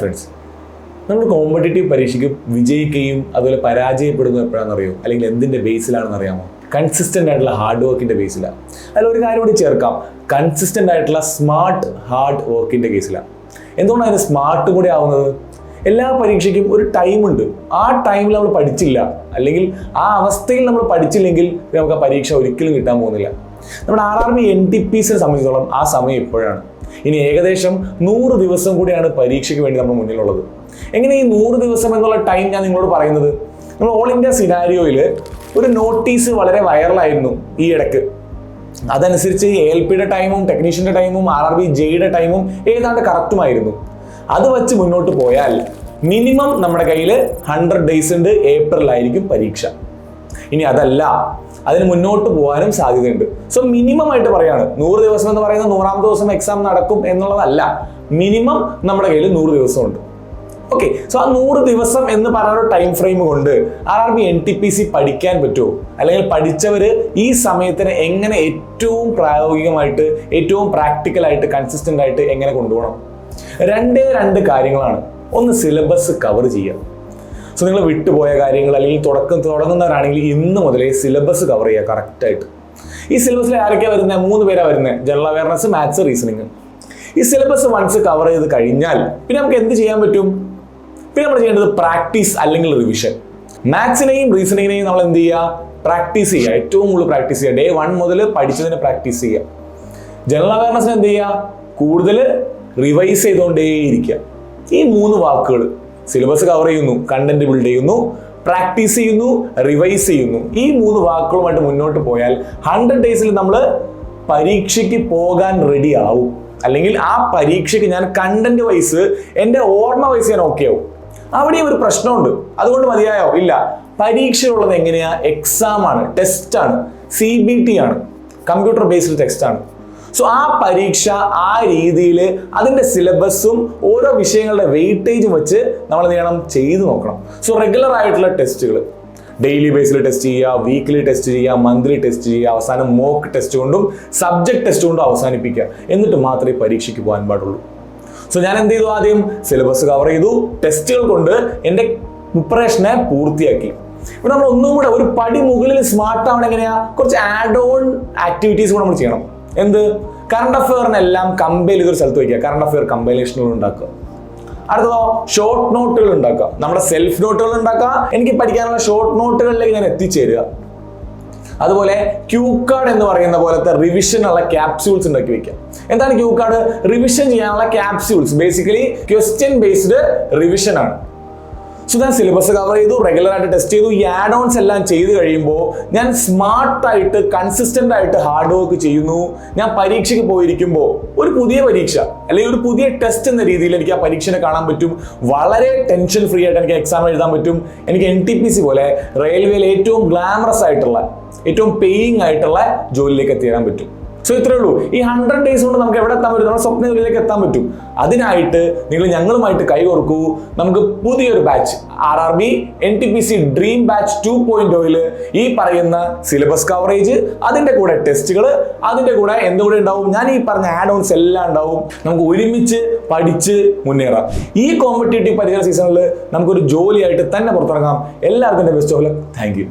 Friends, നമ്മൾ competitive പരീക്ഷയ്ക്ക് വിജയിക്കുകയും അതുപോലെ പരാജയപ്പെടുന്നത് എപ്പോഴാണെന്നറിയോ? അല്ലെങ്കിൽ എന്തിൻ്റെ ബേസിലാണെന്ന് അറിയാമോ? കൺസിസ്റ്റൻ്റ് ആയിട്ടുള്ള ഹാർഡ് വർക്കിൻ്റെ ബേസിലാണ്. അതിലൊരു കാര്യം കൂടി ചേർക്കാം, കൺസിസ്റ്റൻ്റ് ആയിട്ടുള്ള സ്മാർട്ട് ഹാർഡ് വർക്കിൻ്റെ കേസിലാണ്. എന്തുകൊണ്ടാണ് അതിന് സ്മാർട്ട് കൂടി ആവുന്നത്? എല്ലാ പരീക്ഷയ്ക്കും ഒരു ടൈമുണ്ട്. ആ ടൈമിൽ നമ്മൾ പഠിച്ചില്ല, അല്ലെങ്കിൽ ആ അവസ്ഥയിൽ നമ്മൾ പഠിച്ചില്ലെങ്കിൽ നമുക്ക് ആ പരീക്ഷ ഒരിക്കലും കിട്ടാൻ പോകുന്നില്ല. നമ്മുടെ RRB NTPCയെ സംബന്ധിച്ചിടത്തോളം ആ സമയം ഇപ്പോഴാണ്. ഇനി ഏകദേശം 100 ദിവസം കൂടിയാണ് പരീക്ഷയ്ക്ക് വേണ്ടി നമ്മുടെ മുന്നിലുള്ളത്. എങ്ങനെ ഈ 100 ദിവസം എന്നുള്ള ടൈം ഞാൻ നിങ്ങളോട് പറയുന്നത്? നമ്മൾ ഓൾ ഇന്ത്യ സിനാരിയോയിൽ ഒരു നോട്ടീസ് വളരെ വൈറലായിരുന്നു ഈ ഇടയ്ക്ക്. അതനുസരിച്ച് ALPയുടെ ടൈമും ടെക്നീഷ്യൻ്റെ ടൈമും RRB JEEയുടെ ടൈമും ഏതാണ്ട് കറക്റ്റുമായിരുന്നു. അത് വെച്ച് മുന്നോട്ട് പോയാൽ മിനിമം നമ്മുടെ കയ്യിൽ 100 ഡേയ്സ് ഉണ്ട്. ഏപ്രിലായിരിക്കും പരീക്ഷ. ഇനി അതല്ല, അതിന് മുന്നോട്ട് പോകാനും സാധ്യതയുണ്ട്. സോ മിനിമം ആയിട്ട് പറയാണ്, 100 ദിവസം എന്ന് പറയുന്നത് 100ാമത്തെ ദിവസം എക്സാം നടക്കും എന്നുള്ളതല്ല. മിനിമം നമ്മുടെ കയ്യിൽ 100 ദിവസമുണ്ട്. ഓക്കെ, സോ ആ 100 ദിവസം എന്ന് പറയുന്ന ടൈം ഫ്രെയിം കൊണ്ട് RRB NTPC പഠിക്കാൻ പറ്റുമോ? അല്ലെങ്കിൽ പഠിച്ചവർ ഈ സമയത്തിന് എങ്ങനെ ഏറ്റവും പ്രായോഗികമായിട്ട്, ഏറ്റവും പ്രാക്ടിക്കലായിട്ട്, കൺസിസ്റ്റൻ്റ് ആയിട്ട് എങ്ങനെ കൊണ്ടുപോകണം? രണ്ട് കാര്യങ്ങളാണ്. ഒന്ന്, സിലബസ് കവർ ചെയ്യുക. സോ നിങ്ങൾ വിട്ടുപോയ കാര്യങ്ങൾ, അല്ലെങ്കിൽ തുടങ്ങുന്നവരാണെങ്കിൽ ഇന്ന് മുതലേ സിലബസ് കവർ ചെയ്യുക കറക്റ്റായിട്ട്. ഈ സിലബസിൽ ആരൊക്കെയാണ് വരുന്നത്? 3 പേരാണ് വരുന്നത്: ജനറൽ അവയർനെസ്, മാത്സ്, റീസണിങ്. ഈ സിലബസ് വൺസ് കവർ ചെയ്ത് കഴിഞ്ഞാൽ പിന്നെ നമുക്ക് എന്ത് ചെയ്യാൻ പറ്റും? പിന്നെ നമ്മൾ ചെയ്യേണ്ടത് പ്രാക്ടീസ് അല്ലെങ്കിൽ റിവിഷൻ. മാത്സിനെയും റീസണിങ്ങിനെയും നമ്മൾ എന്ത് ചെയ്യുക? പ്രാക്ടീസ് ചെയ്യുക. ഏറ്റവും കൂടുതൽ പ്രാക്ടീസ് ചെയ്യുക. ഡേ 1 മുതൽ പഠിച്ചതിനെ പ്രാക്ടീസ് ചെയ്യുക. ജനറൽ അവയർനെസ്സിന് എന്ത് ചെയ്യുക? കൂടുതൽ റിവൈസ് ചെയ്തുകൊണ്ടേയിരിക്കുക. ഈ 3 വാക്കുകൾ, സിലബസ് കവർ ചെയ്യുന്നു, കണ്ടന്റ് ബിൽഡ് ചെയ്യുന്നു, പ്രാക്ടീസ് ചെയ്യുന്നു, റിവൈസ് ചെയ്യുന്നു, ഈ 3 വാക്കുകളുമായിട്ട് മുന്നോട്ട് പോയാൽ 100 ഡേയ്സിൽ നമ്മൾ പരീക്ഷയ്ക്ക് പോകാൻ റെഡി ആവും. അല്ലെങ്കിൽ ആ പരീക്ഷയ്ക്ക് ഞാൻ കണ്ടന്റ് വൈസ്, എൻ്റെ ഓർമ്മ വൈസ് ഞാൻ ഓക്കെ ആവും. അവിടെയും ഒരു പ്രശ്നമുണ്ട്. അതുകൊണ്ട് മതിയായോ? ഇല്ല. പരീക്ഷയുള്ളത് എങ്ങനെയാ? എക്സാം ആണ്, ടെസ്റ്റ് ആണ്, CBT ആണ്, കമ്പ്യൂട്ടർ ബേസ്ഡ് ടെക്സ്റ്റ് ആണ്. സോ ആ പരീക്ഷ ആ രീതിയിൽ അതിൻ്റെ സിലബസും ഓരോ വിഷയങ്ങളുടെ വെയിറ്റേജും വെച്ച് നമ്മൾ എന്ത് ചെയ്യണം? ചെയ്ത് നോക്കണം. സോ റെഗുലർ ആയിട്ടുള്ള ടെസ്റ്റുകൾ, ഡെയിലി ബേസിൽ ടെസ്റ്റ് ചെയ്യുക, വീക്ക്ലി ടെസ്റ്റ് ചെയ്യുക, മന്ത്ലി ടെസ്റ്റ് ചെയ്യുക, അവസാനം മോക്ക് ടെസ്റ്റ് കൊണ്ടും സബ്ജക്ട് ടെസ്റ്റ് കൊണ്ടും അവസാനിപ്പിക്കുക. എന്നിട്ട് മാത്രമേ പരീക്ഷയ്ക്ക് പോകാൻ പാടുള്ളൂ. സോ ഞാൻ എന്ത് ചെയ്തു? ആദ്യം സിലബസ് കവർ ചെയ്തു, ടെസ്റ്റുകൾ കൊണ്ട് എൻ്റെ പ്രിപ്പറേഷനെ പൂർത്തിയാക്കി. ഇവിടെ നമ്മൾ ഒന്നും കൂടെ ഒരു പടി മുകളിൽ സ്മാർട്ട് ആവണം. എങ്ങനെയാ? കുറച്ച് ആഡ് ഓൺ ആക്ടിവിറ്റീസ് കൂടെ നമ്മൾ ചെയ്യണം. എന്ത്? കറണ്ട് അഫെയറിനെല്ലാം കമ്പൈൽ ചെയ്തൊരു സ്ഥലത്ത് വയ്ക്കുക, കറണ്ട് അഫെയർ കമ്പൈലേഷനുകൾ ഉണ്ടാക്കുക. അടുത്തതോ, ഷോർട്ട് നോട്ടുകൾ ഉണ്ടാക്കുക. നമ്മുടെ സെൽഫ് നോട്ടുകൾ ഉണ്ടാക്കുക. എനിക്ക് പഠിക്കാനുള്ള ഷോർട്ട് നോട്ടുകളിലേക്ക് ഞാൻ എത്തിച്ചേരുക. അതുപോലെ ക്യൂ കാർഡ് എന്ന് പറയുന്ന പോലത്തെ റിവിഷനുള്ള ക്യാപ്സ്യൂൾസ് ഉണ്ടാക്കി വെക്കുക. എന്താണ് ക്യൂ കാർഡ്? റിവിഷൻ ചെയ്യാനുള്ള capsules. Basically question based revision ആണ്. സോ ഞാൻ സിലബസ് കവർ ചെയ്തു, റെഗുലർ ആയിട്ട് ടെസ്റ്റ് ചെയ്തു, ഈ ആഡ് ഓൺസ് എല്ലാം ചെയ്ത് കഴിയുമ്പോൾ ഞാൻ സ്മാർട്ടായിട്ട്, കൺസിസ്റ്റന്റ് ആയിട്ട് ഹാർഡ് വർക്ക് ചെയ്യുന്നു. ഞാൻ പരീക്ഷയ്ക്ക് പോയിരിക്കുമ്പോൾ ഒരു പുതിയ പരീക്ഷ അല്ലെങ്കിൽ ഒരു പുതിയ ടെസ്റ്റ് എന്ന രീതിയിൽ എനിക്ക് ആ പരീക്ഷനെ കാണാൻ പറ്റും. വളരെ ടെൻഷൻ ഫ്രീ ആയിട്ട് എനിക്ക് എക്സാം എഴുതാൻ പറ്റും. എനിക്ക് NTPC പോലെ റെയിൽവേയിൽ ഏറ്റവും ഗ്ലാമറസ് ആയിട്ടുള്ള, ഏറ്റവും പേയിങ് ആയിട്ടുള്ള ജോലിയിലേക്ക് എത്തിക്കാൻ പറ്റും. സോ ഇത്രയേ ഉള്ളൂ. ഈ 100 ഡേയ്സ് കൊണ്ട് നമുക്ക് എവിടെ എത്താൻ പറ്റും? നമ്മുടെ സ്വപ്ന ജോലിയിലേക്ക് എത്താൻ പറ്റും. അതിനായിട്ട് നിങ്ങൾ ഞങ്ങളുമായിട്ട് കൈകോർക്കൂ. നമുക്ക് പുതിയൊരു batch, RRB NTPC dream batch 2.0 ഈ പറയുന്ന സിലബസ് കവറേജ്, അതിൻ്റെ കൂടെ ടെസ്റ്റുകൾ, അതിൻ്റെ കൂടെ എന്തുകൂടെ ഉണ്ടാവും? ഞാൻ ഈ പറഞ്ഞ ആഡ് ഓൺസ് എല്ലാം ഉണ്ടാവും. നമുക്ക് ഒരുമിച്ച് പഠിച്ച് മുന്നേറാം. ഈ കോമ്പറ്റേറ്റീവ് പരീക്ഷ സീസണിൽ നമുക്കൊരു ജോലിയായിട്ട് തന്നെ പുറത്തിറങ്ങാം. എല്ലാവർക്കും best of luck. Thank you.